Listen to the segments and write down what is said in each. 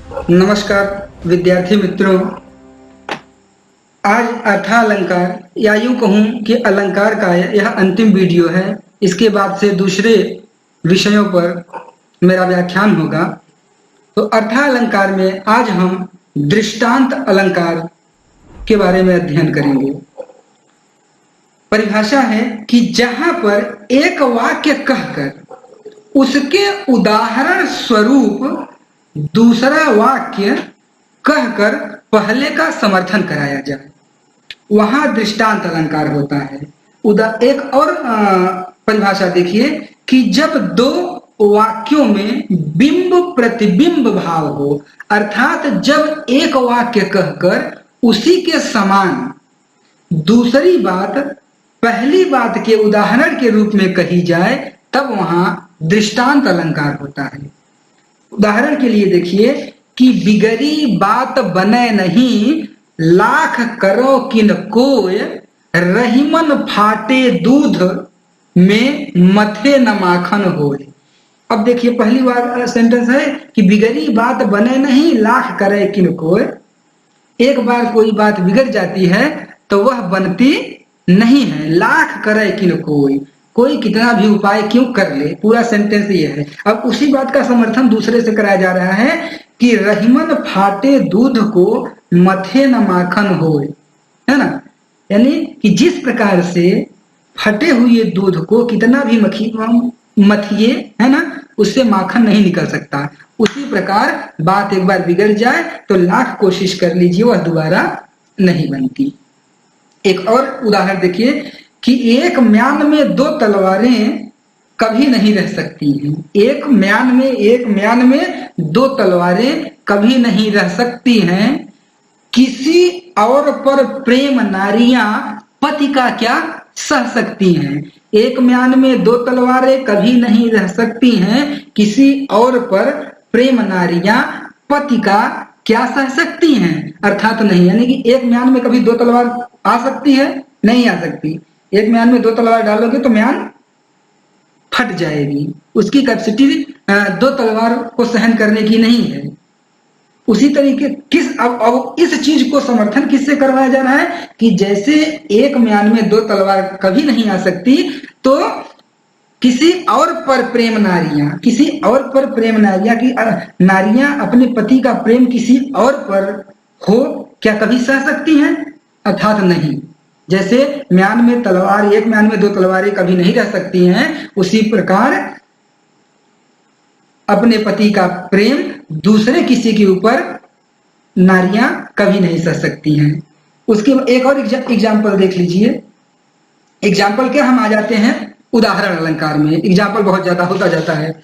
नमस्कार विद्यार्थी मित्रों। आज अर्थालंकार या यूं कहूं कि अलंकार का यह अंतिम वीडियो है। इसके बाद से दूसरे विषयों पर मेरा व्याख्यान होगा। तो अर्थालंकार में आज हम दृष्टांत अलंकार के बारे में अध्ययन करेंगे। परिभाषा है कि जहां पर एक वाक्य कहकर उसके उदाहरण स्वरूप दूसरा वाक्य कहकर पहले का समर्थन कराया जाए, वहां दृष्टांत अलंकार होता है। एक और परिभाषा देखिए कि जब दो वाक्यों में बिंब प्रतिबिंब भाव हो, अर्थात जब एक वाक्य कहकर उसी के समान दूसरी बात पहली बात के उदाहरण के रूप में कही जाए, तब वहां दृष्टांत अलंकार होता है। उदाहरण के लिए देखिए कि बिगड़ी बात बने नहीं, लाख करो किन कोय, रहीमन फाटे दूध में मथे न माखन होए। अब देखिए पहली बार सेंटेंस है कि बिगड़ी बात बने नहीं, लाख करे किन कोय। एक बार कोई बात बिगड़ जाती है तो वह बनती नहीं है। लाख करे किन कोय, कोई कितना भी उपाय क्यों कर ले, पूरा सेंटेंस ये है। अब उसी बात का समर्थन दूसरे से कराया जा रहा है कि रहीमन फाटे दूध को मथे न माखन होए, है ना। यानी कि जिस प्रकार से फटे हुए दूध को कितना भी मथिए, है ना, उससे माखन नहीं निकल सकता। उसी प्रकार बात एक बार बिगड़ जाए तो लाख कोशिश कर लीजिए, वह दोबारा नहीं बनती। एक और उदाहरण देखिए कि एक म्यान में दो तलवारें कभी नहीं रह सकती हैं। एक म्यान में दो तलवारें कभी नहीं रह सकती हैं। किसी और पर प्रेम नारियां पति का क्या सह सकती हैं। एक म्यान में दो तलवारें कभी नहीं रह सकती हैं, किसी और पर प्रेम नारियां पति का क्या सह सकती हैं, अर्थात नहीं। यानी कि एक म्यान में कभी दो तलवार आ सकती है? नहीं आ सकती। एक म्यान में दो तलवार डालोगे तो म्यान फट जाएगी। उसकी कैपेसिटी दो तलवार को सहन करने की नहीं है। उसी तरीके अब इस चीज को समर्थन किससे करवाया जा रहा है कि जैसे एक म्यान में दो तलवार कभी नहीं आ सकती, तो किसी और पर प्रेम नारियां की नारियां अपने पति का प्रेम किसी और पर हो, क्या कभी सह सकती हैं? अर्थात नहीं। जैसे म्यान में तलवार, एक म्यान में दो तलवारें कभी नहीं रह सकती हैं, उसी प्रकार अपने पति का प्रेम दूसरे किसी के ऊपर नारियां कभी नहीं सह सकती हैं। उसके एक और एग्जाम्पल देख लीजिए। एग्जाम्पल क्या, हम आ जाते हैं उदाहरण अलंकार में। एग्जाम्पल बहुत ज्यादा होता जाता है।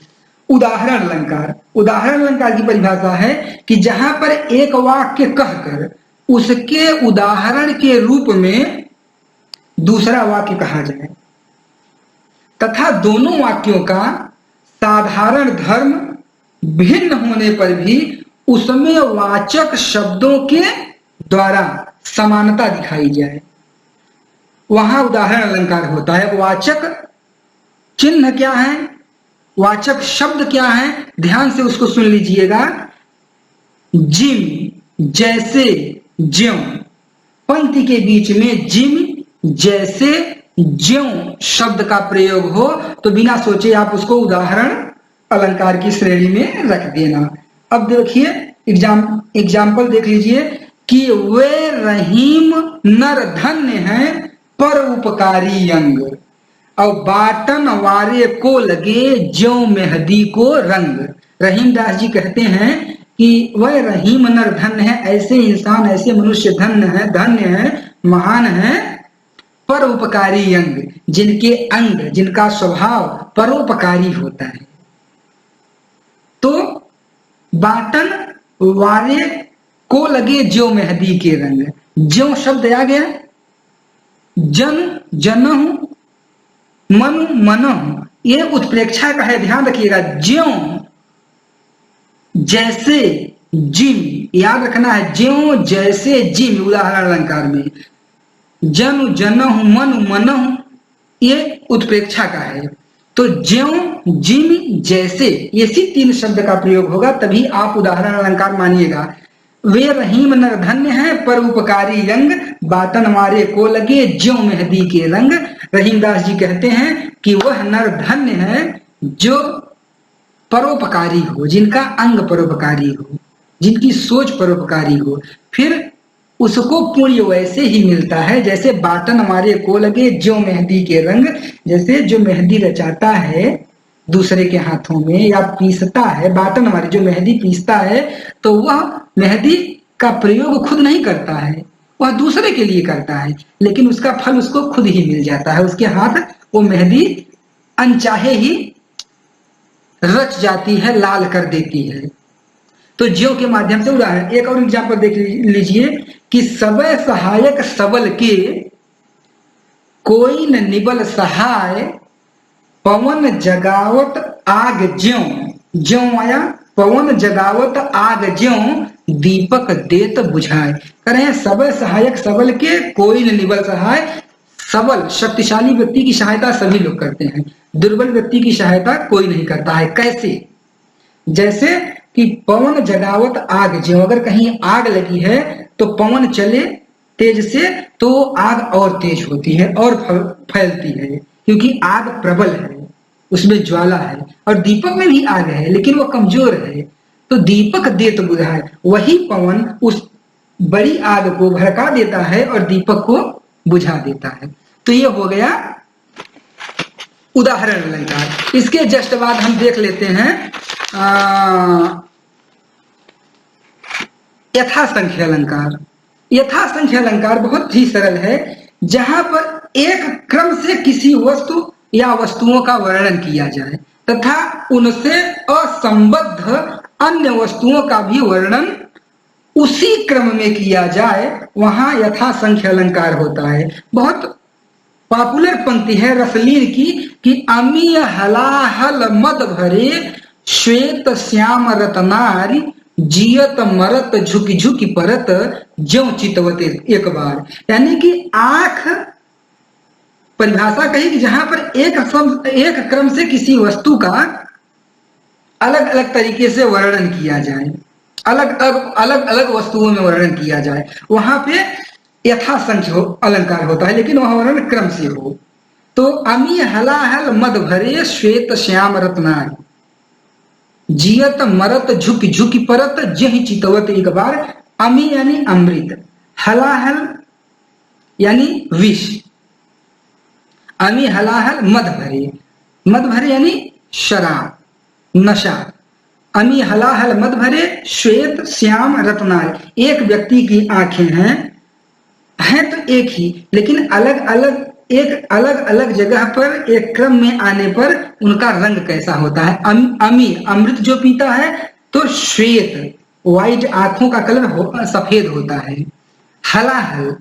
उदाहरण अलंकार की परिभाषा है कि जहां पर एक वाक्य कहकर उसके उदाहरण के रूप में दूसरा वाक्य कहा जाए तथा दोनों वाक्यों का साधारण धर्म भिन्न होने पर भी उसमें वाचक शब्दों के द्वारा समानता दिखाई जाए, वहां उदाहरण अलंकार होता है। वाचक चिन्ह क्या है, वाचक शब्द क्या है, ध्यान से उसको सुन लीजिएगा। जिम, जैसे, ज्यों। पंक्ति के बीच में जिम, जैसे, ज्यों शब्द का प्रयोग हो तो बिना सोचे आप उसको उदाहरण अलंकार की श्रेणी में रख देना। अब देखिए एग्जाम्पल देख लीजिए कि वे रहीम नर धन्य हैं पर उपकारी अंग, और बाटन वारे को लगे ज्यों मेहदी को रंग। रहीम दास जी कहते हैं कि वह रहीम नर धन्य है, ऐसे इंसान, ऐसे मनुष्य धन्य है, महान है, परोपकारी अंग, जिनके अंग, जिनका स्वभाव परोपकारी होता है। तो बाटन वारे को लगे ज्यों मेहदी के रंग, ज्यों शब्द आ गया, जन जनहु, मनु मनहु, ये उत्प्रेक्षा का है, ध्यान रखिएगा। ज्यों, जैसे, जिम, याद रखना है। ज्यों, जैसे, जिम उदाहरण अलंकार में। जनु जनहु, मनु मनहु, ये उत्प्रेक्षा का है। तो ज्यों जिन जैसे ऐसी 3 शब्द का प्रयोग होगा, तभी आप उदाहरण अलंकार मानिएगा। वे रहीम नर धन्य है पर उपकारी रंग, बातन मारे को लगे ज्यों मेहंदी के रंग। रहीमदास जी कहते हैं कि वह नर धन्य है जो परोपकारी हो, जिनका अंग परोपकारी हो, जिनकी सोच परोपकारी हो। फिर उसको पुण्य वैसे ही मिलता है जैसे बाटन मारे को लगे ज्यों मेहंदी के रंग। जैसे जो मेहंदी रचाता है दूसरे के हाथों में या पीसता है, बाटन मारे जो मेहंदी पीसता है, तो वह मेहंदी का प्रयोग खुद नहीं करता है, वह दूसरे के लिए करता है, लेकिन उसका फल उसको खुद ही मिल जाता है। उसके हाथ वो मेहंदी अनचाहे ही रच जाती है, लाल कर देती है। तो ज्यों के माध्यम से उदाहरण एक और एग्जाम्पल देख लीजिए कि सबे सहायक सबल के कोई न निबल सहाय, पवन जगावत आग ज्यों। ज्यों आया पवन जगावत आग ज्यों, दीपक देत बुझाए। करें सबे सहायक सबल के कोई न निबल सहाय। सबल शक्तिशाली व्यक्ति की सहायता सभी लोग करते हैं, दुर्बल व्यक्ति की सहायता कोई नहीं करता है। कैसे? जैसे कि पवन जगावत आग ज्यों, अगर कहीं आग लगी है तो पवन चले तेज से तो आग और तेज होती है और फैलती है, क्योंकि आग प्रबल है, उसमें ज्वाला है। और दीपक में भी आग है लेकिन वो कमजोर है, तो दीपक देत बुझाए, वही पवन उस बड़ी आग को भड़का देता है और दीपक को बुझा देता है। तो ये हो गया उदाहरण अलंकार। इसके जस्ट बाद हम देख लेते हैं यथासंख्य अलंकार। यथासंख्य अलंकार बहुत ही सरल है, जहां पर एक क्रम से किसी वस्तु या वस्तुओं का वर्णन किया जाए तथा उनसे असंबद्ध अन्य वस्तुओं का भी वर्णन उसी क्रम में किया जाए, वहां यथासंख्य अलंकार होता है। बहुत पॉपुलर पंक्ति है रसलीन की कि अमी हलाहल मद भरे, श्वेत श्याम रतनारी, जियत मरत झुकी झुकी परत, ज्यों चितवते। एक बार यानी कि आंख परिभाषा कही कि जहां पर एक क्रम से किसी वस्तु का अलग अलग तरीके से वर्णन किया जाए, अलग अलग वस्तुओं में वर्णन किया जाए, वहां पे यथासंख्य अलंकार होता है, लेकिन वह वर्णन क्रम से हो। तो अमी हलाहल मद भरे, श्वेत श्याम रत्नारी, जियत मरत झुक झुकी परत, जहि चितवत। एक बार अमी यानी अमृत, हलाहल यानी विष, अमी हलाहल मद भरे, मद भरे यानी शराब नशा। अमी हलाहल मद भरे, श्वेत श्याम रत्नारी, एक व्यक्ति की आंखें हैं तो एक ही, लेकिन अलग अलग जगह पर एक क्रम में आने पर उनका रंग कैसा होता है। अमी अमृत जो पीता है तो श्वेत व्हाइट आंखों का कलर सफेद होता है। हलाहल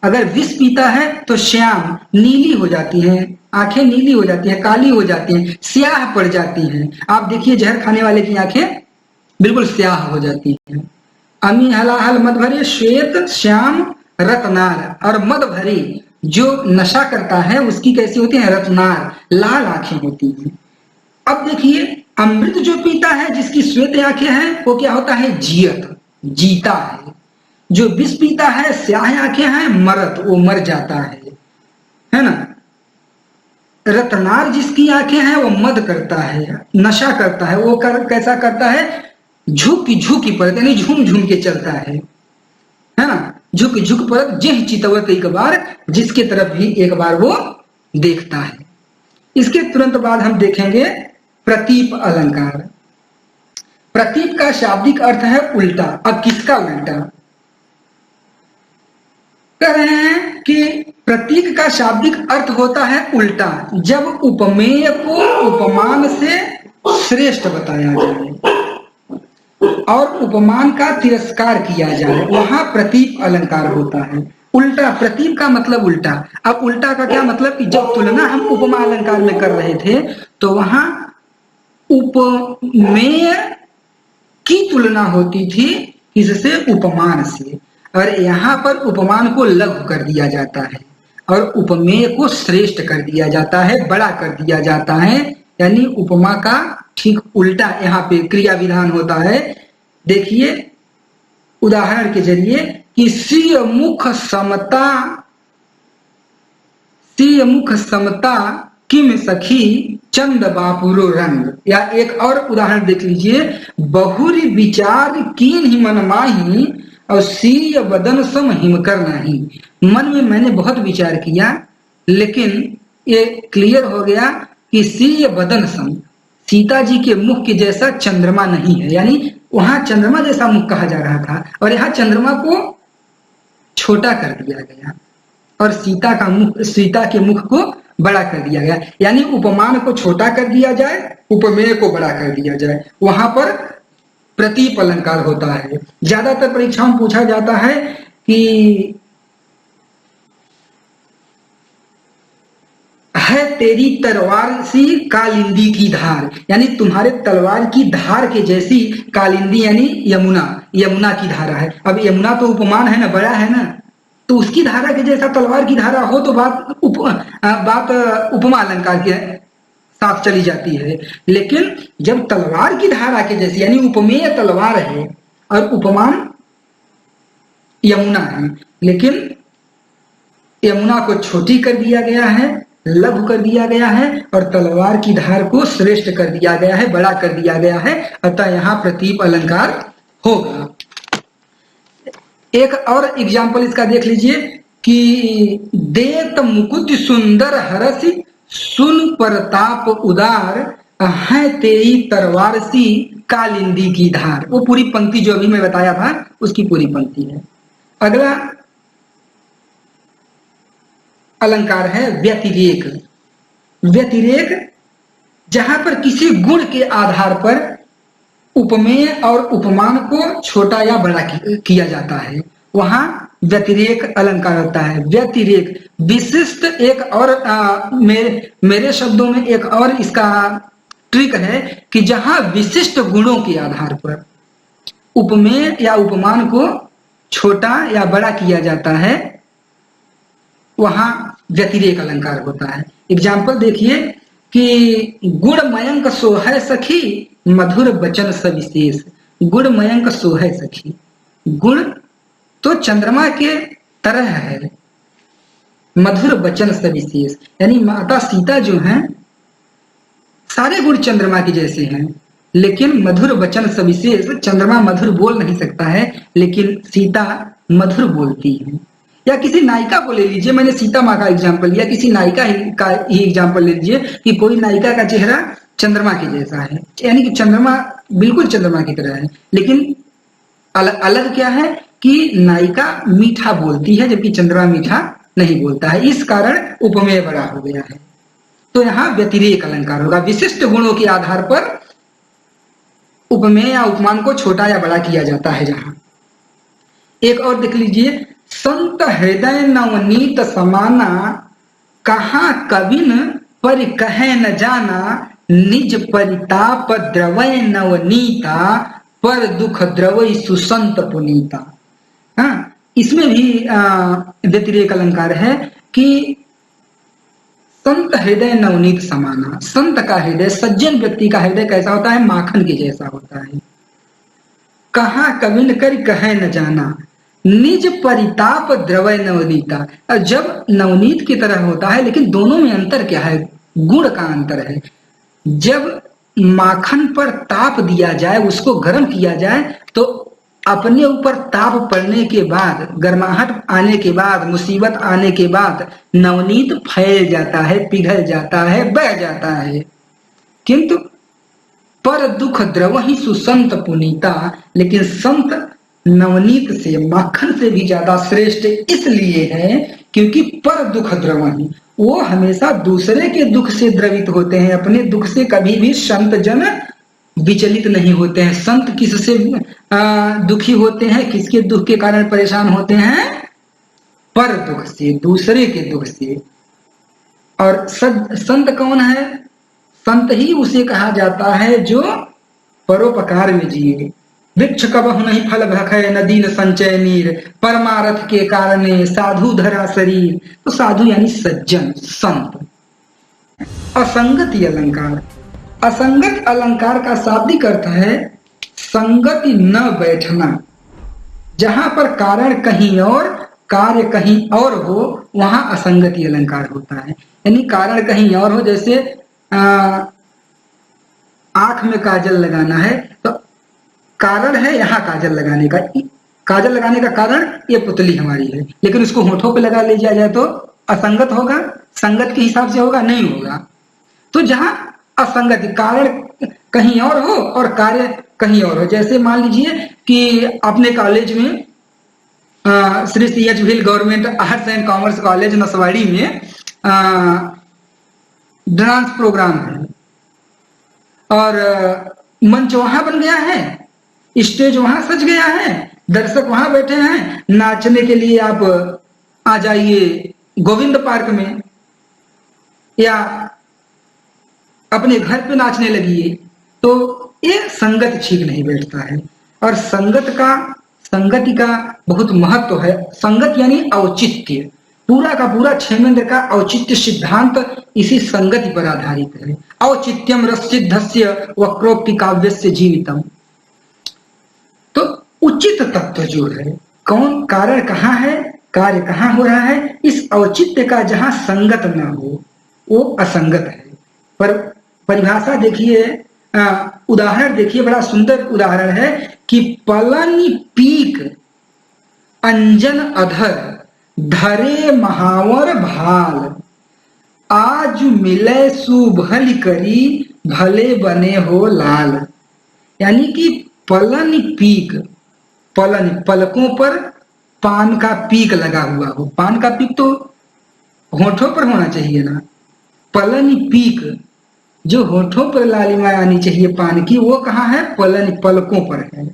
अगर विष पीता है तो श्याम नीली हो जाती है, आंखें नीली हो जाती हैं, काली हो जाती हैं, स्याह पड़ जाती हैं। आप देखिए जहर खाने वाले की आंखें बिल्कुल स्याह हो जाती हैं। अमी हलाहल मद भरे, श्वेत श्याम रत्नार, और मद भरी जो नशा करता है उसकी कैसी होती है, रत्नार, लाल आंखें होती हैं। अब देखिए अमृत जो पीता है जिसकी श्वेत आंखें हैं वो क्या होता है, जियत, जीता है। जो विष पीता है स्याह आंखें हैं, मरत, वो मर जाता है ना। रत्नार जिसकी आंखें हैं वो मद करता है, नशा करता है। वो कैसा करता है, झुकी झुकी परत यानी झूम झूम के चलता है ना। झुक झुक परत जह चितवत, एक बार जिसके तरफ भी एक बार वो देखता है। इसके तुरंत बाद हम देखेंगे प्रतीप अलंकार। प्रतीप का शाब्दिक अर्थ है उल्टा। अब किसका उल्टा? कह रहे हैं कि प्रतीक का शाब्दिक अर्थ होता है उल्टा, जब उपमेय को उपमान से श्रेष्ठ बताया जाए और उपमान का तिरस्कार किया जाए, वहां प्रतीप अलंकार होता है। उल्टा, प्रतीप का मतलब उल्टा। अब उल्टा का क्या मतलब कि जब तुलना हम उपमा अलंकार में कर रहे थे तो वहां उपमेय की तुलना होती थी किससे, उपमान से, और यहाँ पर उपमान को लघु कर दिया जाता है। और उपमेय को श्रेष्ठ कर दिया जाता है, बड़ा कर दिया जाता है। यानी उपमा का ठीक उल्टा यहाँ पे क्रिया विधान होता है। देखिए उदाहरण के जरिए कि सिय मुख समता किम सखी चंद बापुरो रंग। या एक और उदाहरण देख लीजिए, बहुरी विचार कीन ही मन माही और सीय बदन सम हिम कर नहीं। मन में मैंने बहुत विचार किया, लेकिन ये क्लियर हो गया कि सीय बदन सम, सीता जी के मुख के जैसा चंद्रमा नहीं है। यानी वहां चंद्रमा जैसा मुख कहा जा रहा था और यहाँ चंद्रमा को छोटा कर दिया गया और सीता के मुख को बड़ा कर दिया गया। यानी उपमान को छोटा कर दिया जाए, उपमेय को बड़ा कर दिया जाए। वहां पर प्रतीप अलंकार होता है। ज्यादातर परीक्षाओं में पूछा जाता है कि है तेरी तलवार सी कालिंदी की धार, यानी तुम्हारे तलवार की धार के जैसी कालिंदी, यानी यमुना की धारा है। अब यमुना तो उपमान है ना, बड़ा है ना, तो उसकी धारा के जैसा तलवार की धारा हो तो बात उपमा अलंकार के साफ चली जाती है। लेकिन जब तलवार की धारा के जैसी, यानी उपमेय तलवार है और उपमान यमुना है, लेकिन यमुना को छोटी कर दिया गया है, लघु कर दिया गया है और तलवार की धार को श्रेष्ठ कर दिया गया है, बड़ा कर दिया गया है, अतः यहाँ प्रतीप अलंकार होगा। एक और एग्जाम्पल इसका देख लीजिए कि देत मुकुट सुंदर हरसी सुन परताप उदार है तेरी तरवार सी कालिंदी की धार। वो पूरी पंक्ति जो अभी मैं बताया था उसकी पूरी पंक्ति है। अगला अलंकार है व्यतिरेक। व्यतिरेक जहां पर किसी गुण के आधार पर उपमेय और उपमान को छोटा या बड़ा किया जाता है, वहां व्यतिरेक अलंकार होता है। व्यतिरेक विशिष्ट एक और मेरे शब्दों में एक और इसका ट्रिक है कि जहां विशिष्ट गुणों के आधार पर उपमेय या उपमान को छोटा या बड़ा किया जाता है, वहां व्यतिरेक अलंकार होता है। एग्जाम्पल देखिए कि गुण मयंक सोहै सखी मधुर वचन सविशेष। गुण मयंक सोहै सखी, गुण तो चंद्रमा के तरह है, मधुर वचन सविशेष, यानी माता सीता जो हैं सारे गुण चंद्रमा के जैसे हैं, लेकिन मधुर वचन सविशेष। चंद्रमा मधुर बोल नहीं सकता है, लेकिन सीता मधुर बोलती है। या किसी नायिका को ले लीजिए, मैंने सीता माँ का एग्जाम्पल लिया, किसी नायिका का ही एग्जाम्पल ले लीजिए कि कोई नायिका का चेहरा चंद्रमा के जैसा है, यानी कि चंद्रमा बिल्कुल चंद्रमा की तरह है, लेकिन अलग क्या है कि नायिका मीठा बोलती है जबकि चंद्रमा मीठा नहीं बोलता है। इस कारण उपमेय बड़ा हो गया है। तो यहाँ व्यतिरेक अलंकार होगा। विशिष्ट गुणों के आधार पर उपमेय या उपमान को छोटा या बड़ा किया जाता है। जहां एक और देख लीजिए, संत हृदय नवनीत समाना कहाँ कविन पर कहे न जाना निज परिताप द्रवय नवनीता पर दुख द्रवय सुसंत पुनीता। हाँ, इसमें भी व्यतिरेक अलंकार है कि संत हृदय नवनीत समाना। संत का हृदय, सज्जन व्यक्ति का हृदय कैसा होता है? माखन के जैसा होता है। कहाँ कविन कर कहे न जाना निज परिताप द्रवय नवनीता। जब नवनीत की तरह होता है, लेकिन दोनों में अंतर क्या है? गुण का अंतर है। जब माखन पर ताप दिया जाए, उसको गर्म किया जाए, तो अपने ऊपर ताप पड़ने के बाद, गर्माहट आने के बाद, मुसीबत आने के बाद नवनीत फैल जाता है, पिघल जाता है, बह जाता है। किंतु पर दुख द्रवहि सुसंत पुनीता, लेकिन संत नवनीत से, माखन से भी ज्यादा श्रेष्ठ इसलिए है क्योंकि पर दुख द्रवहि, वो हमेशा दूसरे के दुख से द्रवित होते हैं, अपने दुख से कभी भी संत जन विचलित नहीं होते हैं। संत किससे दुखी होते हैं, किसके दुख के कारण परेशान होते हैं? पर दुख से, दूसरे के दुख से। और संत कौन है? संत ही उसे कहा जाता है जो परोपकार में जिए, वृक्ष कबहु नहीं फल भखै, नदी न संचय नीर, परमारथ के कारणे साधु धरा शरीर। तो साधु यानी सज्जन, संत। असंगति अलंकार, असंगत अलंकार का शाब्दिक अर्थ है संगति न बैठना। जहां पर कारण कहीं और कार्य कहीं और हो, वहां असंगति अलंकार होता है। यानी कारण कहीं और हो, जैसे आंख में काजल लगाना है तो कारण है यहाँ काजल लगाने का, काजल लगाने का कारण ये पुतली हमारी है, लेकिन उसको होठों पे लगा ले जाए तो असंगत होगा, संगत के हिसाब से होगा, नहीं होगा। तो जहां असंगति, कारण कहीं और हो और कार्य कहीं और हो, जैसे मान लीजिए कि अपने कॉलेज में Shri CH Bhil government arts and commerce college Naswadi में डांस प्रोग्राम है और मंच वहां बन गया है, स्टेज वहां सज गया है, दर्शक वहां बैठे हैं, नाचने के लिए आप आ जाइए गोविंद पार्क में या अपने घर पे नाचने लगिए, तो ये संगत ठीक नहीं बैठता है। और संगति का बहुत महत्व है। संगत यानी औचित्य, पूरा का पूरा क्षेमेंद्र का औचित्य सिद्धांत इसी संगति पर आधारित है। औचित्यम रससिद्धस्य वक्रोक्ति काव्यस्य जीवितम। तो उचित तत्व जो है, कौन कारण कहाँ है, कार्य कहाँ हो रहा है, इस औचित्य का जहां संगत न हो वो असंगत है। पर परिभाषा देखिए, उदाहरण देखिए, बड़ा सुंदर उदाहरण है कि पलनि पीक अंजन अधर धरे महावर भाल, आज मिले सुभल करी भले बने हो लाल। यानी कि पलन पीक, पलन पलकों पर पान का पीक लगा हुआ हो, पान का पीक तो होठों पर होना चाहिए ना, पलन पीक जो होठों पर लालिमा आनी चाहिए पान की, वो कहाँ है, पलन पलकों पर है।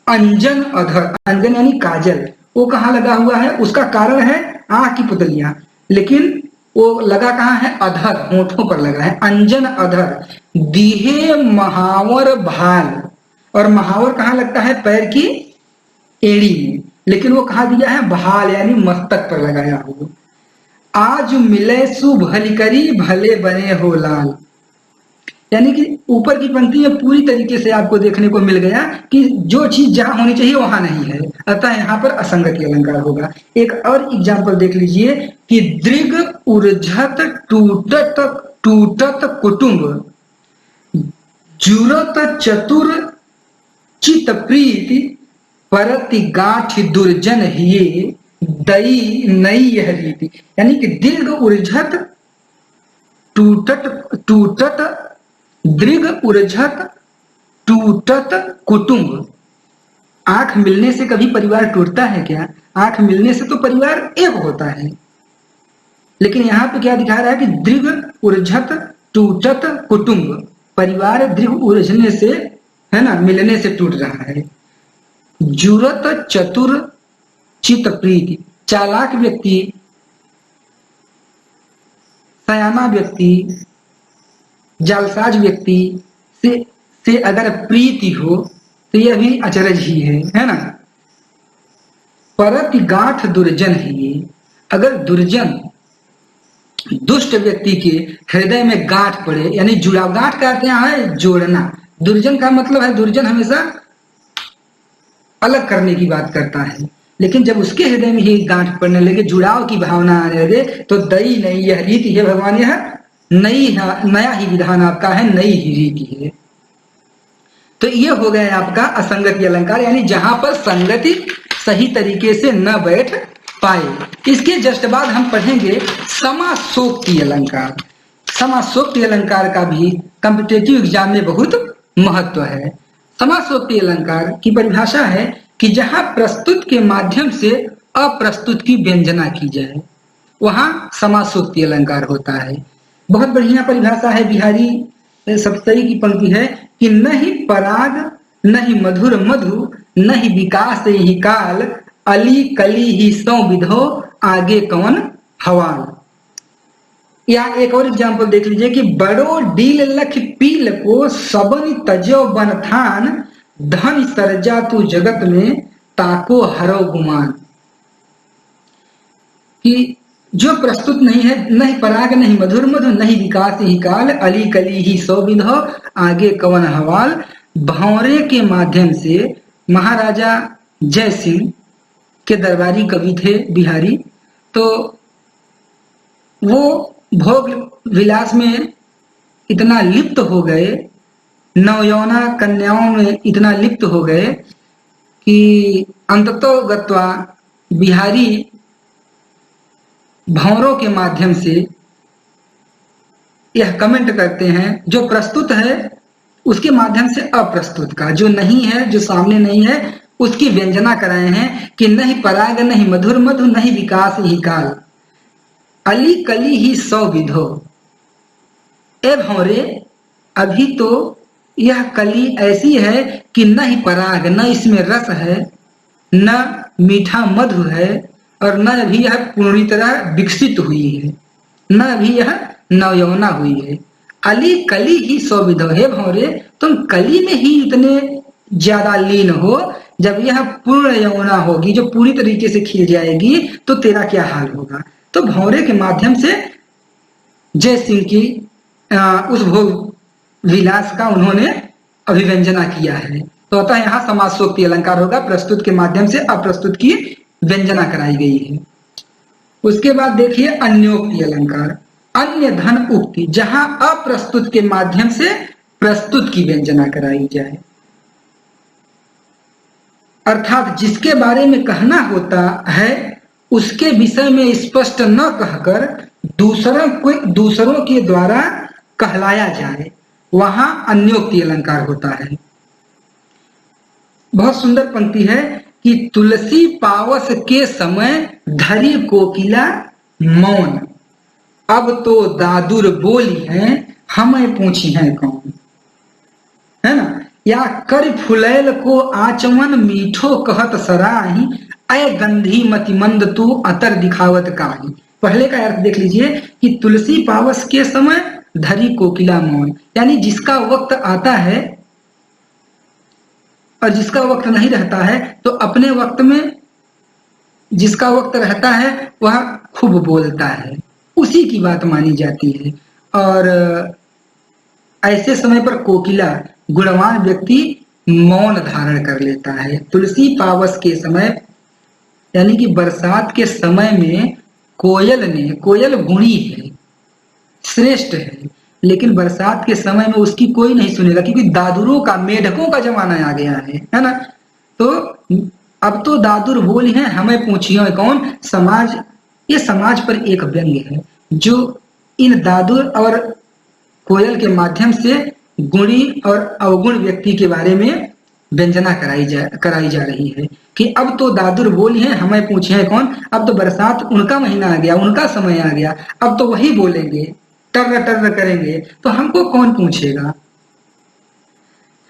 अंजन अधर, अंजन यानी काजल, वो कहाँ लगा हुआ है, उसका कारण है आंख की पुतलियां, लेकिन वो लगा कहाँ है, अधर, होठों पर लगा है। अंजन अधर दिहे महावर भाल, और महावर कहाँ लगता है, पैर की एड़ी में, लेकिन वो कहाँ दिया है, भाल यानी मस्तक पर लगाया हुआ। आज मिले सुभल करी भले बने हो लाल, यानी कि ऊपर की पंक्ति में पूरी तरीके से आपको देखने को मिल गया कि जो चीज जहां होनी चाहिए वहां नहीं है, अतः यहाँ पर असंगति अलंकार होगा। एक और एग्जाम्पल देख लीजिए कि दृग उर्झत टूटत टूटत कुटुंब, जुरत चतुर चित प्रीति, परति गाठ दुर्जन हिये दई नई यह रीति। यानी कि दीर्घ उर्झत टूटत टूटत, दृग उर्झत टूटत कुटुंब। आंख मिलने से कभी परिवार टूटता है क्या? आंख मिलने से तो परिवार एक होता है, लेकिन यहाँ पे क्या दिखा रहा है कि दृग उर्झत टूटत कुटुंब, परिवार दृग उर्झने से, है ना, मिलने से टूट रहा है। जुरत चतुर चित प्रीति, चालाक व्यक्ति, सयाना व्यक्ति, जालसाज व्यक्ति से अगर प्रीति हो तो यह भी अचरज ही है ना। परति गांठ दुर्जन ही, अगर दुर्जन दुष्ट व्यक्ति के हृदय में गांठ पड़े, यानी जुड़ाव, गांठ का अर्थ यहाँ है जोड़ना, दुर्जन का मतलब है, दुर्जन हमेशा अलग करने की बात करता है, लेकिन जब उसके हृदय में ही गांठ पड़ने लगे, जुड़ाव की भावना आने लगे, तो दई नई यह रीति है भगवान, यह नया ही विधान आपका है, नई ही रीति है। तो ये हो गया आपका असंगति अलंकार, यानी जहां पर संगति सही तरीके से न बैठ पाए। इसके जस्ट बाद हम पढ़ेंगे समासोक्ति अलंकार। समासोक्ति अलंकार का भी कॉम्पिटिटिव एग्जाम में बहुत महत्व है। समासोक्ति अलंकार की परिभाषा है कि जहां प्रस्तुत के माध्यम से अप्रस्तुत की व्यंजना की जाए, वहां समासोक्ति अलंकार होता है। बहुत बढ़िया परिभाषा है, बिहारी सप्तरी की पंक्ति है कि न ही पराग न ही मधुर मधु न ही विकास ही काल, अली कली ही सौ विधो आगे कौन हवाल। या एक और एग्जाम्पल देख लीजिए कि बड़ो डील लख पील को सबन तजो बन थान, धन सर्जा तू जगत में ताको हरो गुमान, कि जो प्रस्तुत नहीं है, नहीं पराग नहीं मधुर मधु, नहीं विकास ही काल, अली कली ही सौ विधो, आगे कवन हवाल। भंवरे के माध्यम से महाराजा जय सिंह के दरबारी कवि थे बिहारी, तो वो भोग विलास में इतना लिप्त हो गए, नवयौना कन्याओं में इतना लिप्त हो गए कि अंततो गत्वा बिहारी भंवरों के माध्यम से यह कमेंट करते हैं, जो प्रस्तुत है उसके माध्यम से अप्रस्तुत का, जो नहीं है, जो सामने नहीं है, उसकी व्यंजना कराए हैं कि नहीं पराग नहीं मधुर मधु, नहीं विकास ही काल, अली कली ही सौ विधो। ए भंवरे, अभी तो यह कली ऐसी है कि न ही पराग, न इसमें रस है, न मीठा मधु है, और न अभी यह पूरी तरह विकसित हुई है, न अभी यह नवयौवना हुई है। अली कली ही सौ विधो। हे भंवरे, तुम कली में ही इतने ज्यादा लीन हो, जब यह पूर्ण यौवना होगी, जो पूरी तरीके से खिल जाएगी, तो तेरा क्या हाल होगा। तो भंवरे के माध्यम से जय सिंह की उस भोग विलास का उन्होंने अभिव्यंजना किया है। तो अतः यहाँ समासोक्ति अलंकार होगा, प्रस्तुत के माध्यम से अप्रस्तुत की व्यंजना कराई गई है। उसके बाद देखिए अन्योक्ति अलंकार, अन्य धन उक्ति, जहां अप्रस्तुत के माध्यम से प्रस्तुत की व्यंजना कराई जाए, अर्थात जिसके बारे में कहना होता है उसके विषय में स्पष्ट न कहकर दूसरों के द्वारा कहलाया जाए, वहां अन्योक्ति अलंकार होता है। बहुत सुंदर पंक्ति है कि तुलसी पावस के समय धरी कोकिला मौन, अब तो दादुर बोली है हमें पूछी है कौन, है ना। या कर फुलैल को आचमन मीठो कहत सराही, अय गंधी मतिमंद तू अतर दिखावत काही। पहले का अर्थ देख लीजिए कि तुलसी पावस के समय धरी कोकिला मौन, यानी जिसका वक्त आता है और जिसका वक्त नहीं रहता है, तो अपने वक्त में जिसका वक्त रहता है वह खूब बोलता है, उसी की बात मानी जाती है। और ऐसे समय पर कोकिला, गुणवान व्यक्ति मौन धारण कर लेता है। तुलसी पावस के समय यानी कि बरसात के समय में कोयल गुणी है, श्रेष्ठ है, लेकिन बरसात के समय में उसकी कोई नहीं सुनेगा, क्योंकि दादुरों का, मेढकों का जमाना आ गया है ना। तो अब तो दादुर बोली है हमें पूछियो कौन। समाज, ये समाज पर एक व्यंग्य है, जो इन दादुर और कोयल के माध्यम से गुणी और अवगुण व्यक्ति के बारे में व्यंजना कराई जा रही है कि अब तो दादुर बोली है हमें पूछे है कौन। अब तो बरसात उनका महीना आ गया, उनका समय आ गया, अब तो वही बोलेंगे, टर्र टर्र करेंगे, तो हमको कौन पूछेगा।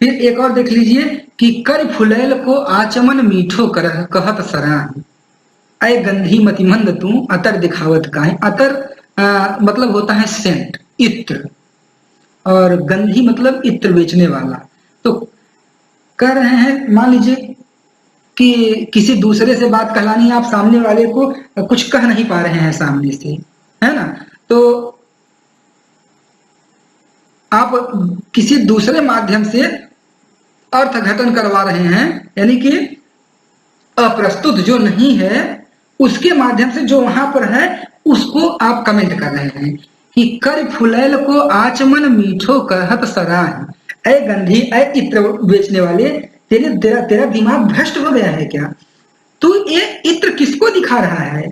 फिर एक और देख लीजिए कि कर फुलैल को आचमन मीठो कहत सराही, अय गंधी मतिमंद तू अतर दिखावत काहे। अतर मतलब होता है सेंट, इत्र, और गंधी मतलब इत्र बेचने वाला। तो कह रहे हैं, मान लीजिए कि किसी दूसरे से बात कहलानी है, आप सामने वाले को कुछ कह नहीं पा रहे हैं सामने से, है ना, तो आप किसी दूसरे माध्यम से अर्थ घटन करवा रहे हैं, यानी कि अप्रस्तुत जो नहीं है उसके माध्यम से जो वहां पर है उसको आप कमेंट कर रहे हैं कि कर फुलैल को आचमन मीठो कहत सराही, ऐ गंधी, ऐ इत्र बेचने वाले, तेरा दिमाग भ्रष्ट हो गया है क्या। तू ये इत्र किसको दिखा रहा है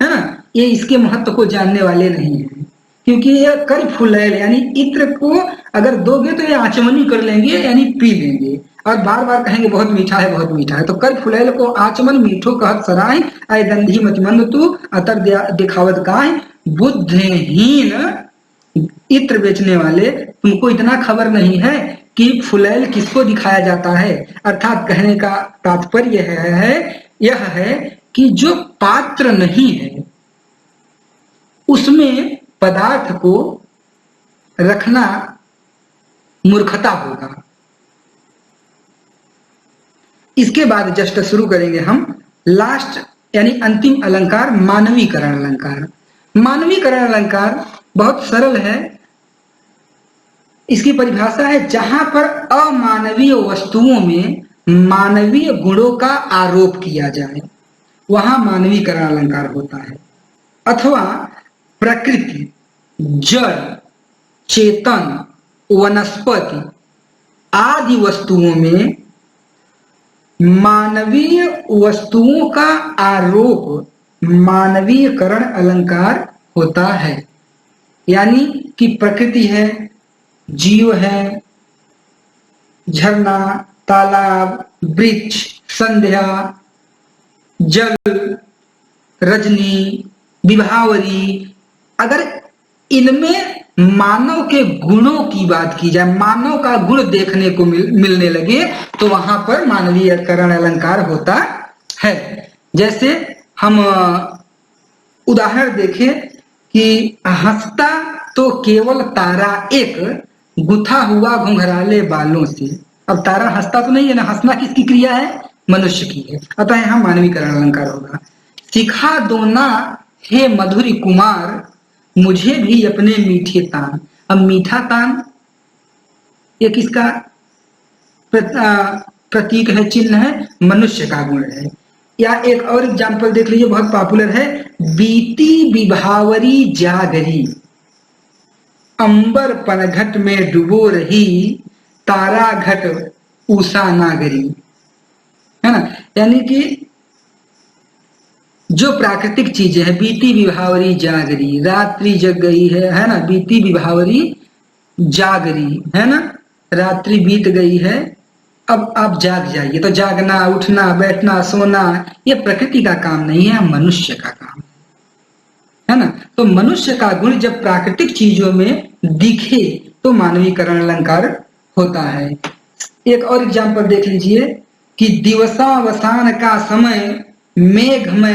ना। ये इसके महत्व को जानने वाले नहीं है, क्योंकि ये कर फुलैल यानी इत्र को अगर दोगे तो ये आचमनी कर लेंगे, यानी पी लेंगे और बार बार कहेंगे बहुत मीठा है, बहुत मीठा है। तो कर फुलैल को आचमन मीठो कहत सराही, ऐ गंधी मतिमंद तू अतर दिखावत काहे। बुद्धिहीन इत्र बेचने वाले, तुमको इतना खबर नहीं है कि फुलैल किसको दिखाया जाता है। अर्थात कहने का तात्पर्य यह है कि जो पात्र नहीं है उसमें पदार्थ को रखना मूर्खता होगा। इसके बाद जस्ट शुरू करेंगे हम लास्ट यानी अंतिम अलंकार मानवीकरण अलंकार। मानवीकरण अलंकार बहुत सरल है। इसकी परिभाषा है जहां पर अमानवीय वस्तुओं में मानवीय गुणों का आरोप किया जाए वहां मानवीकरण अलंकार होता है। अथवा प्रकृति, जड़, चेतन, वनस्पति आदि वस्तुओं में मानवीय वस्तुओं का आरोप मानवीयकरण अलंकार होता है। यानी कि प्रकृति है, जीव है, झरना, तालाब, वृक्ष, संध्या, जल, रजनी, विभावरी, अगर इनमें मानव के गुणों की बात की जाए, मानव का गुण देखने को मिलने लगे तो वहां पर मानवीयकरण अलंकार होता है। जैसे हम उदाहरण देखें कि हंसता तो केवल तारा एक गुथा हुआ घुंघराले बालों से। अब तारा हंसता तो नहीं है ना, हंसना किसकी क्रिया है? मनुष्य की है। अतः यहाँ मानवीकरण अलंकार होगा। सिखा दो ना हे मधुरी कुमार मुझे भी अपने मीठे तान। अब मीठा तान ये किसका प्रतीक है, चिन्ह है? मनुष्य का गुण है। या एक और एग्जाम्पल देख लीजिए, बहुत पॉपुलर है। बीती विभावरी जागरी अंबर पनघट में डुबो रही तारा घट उषा नागरी, है ना। यानी कि जो प्राकृतिक चीजें हैं, बीती विभावरी जागरी, रात्रि जग गई है ना, बीती विभावरी जागरी, है ना, रात्रि बीत गई है, अब आप जाग जाइए। तो जागना, उठना, बैठना, सोना ये प्रकृति का काम नहीं है, मनुष्य का काम है ना। तो मनुष्य का गुण जब प्राकृतिक चीजों में दिखे तो मानवीकरण अलंकार होता है। एक और एग्जाम्पल देख लीजिए कि दिवसावसान का समय मेघमय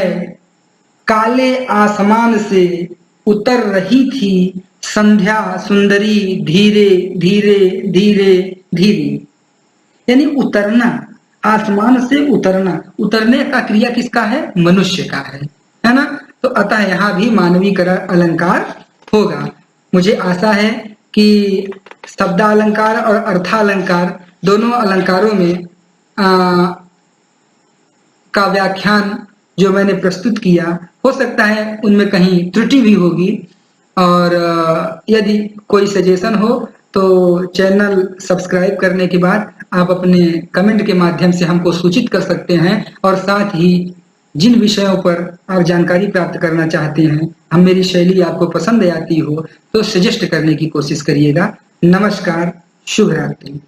काले आसमान से उतर रही थी संध्या सुंदरी धीरे धीरे धीरे धीरे। यानी उतरना, आसमान से उतरना, उतरने का क्रिया किसका है? मनुष्य का है ना। तो अतः यहाँ भी मानवीकरण अलंकार होगा। मुझे आशा है कि शब्दालंकार और अर्थालंकार दोनों अलंकारों में का व्याख्यान जो मैंने प्रस्तुत किया, हो सकता है उनमें कहीं त्रुटि भी होगी। और यदि कोई सजेशन हो तो चैनल सब्सक्राइब करने के बाद आप अपने कमेंट के माध्यम से हमको सूचित कर सकते हैं। और साथ ही जिन विषयों पर आप जानकारी प्राप्त करना चाहते हैं, हम मेरी शैली आपको पसंद आती हो तो सजेस्ट करने की कोशिश करिएगा। नमस्कार, शुभ रात्रि।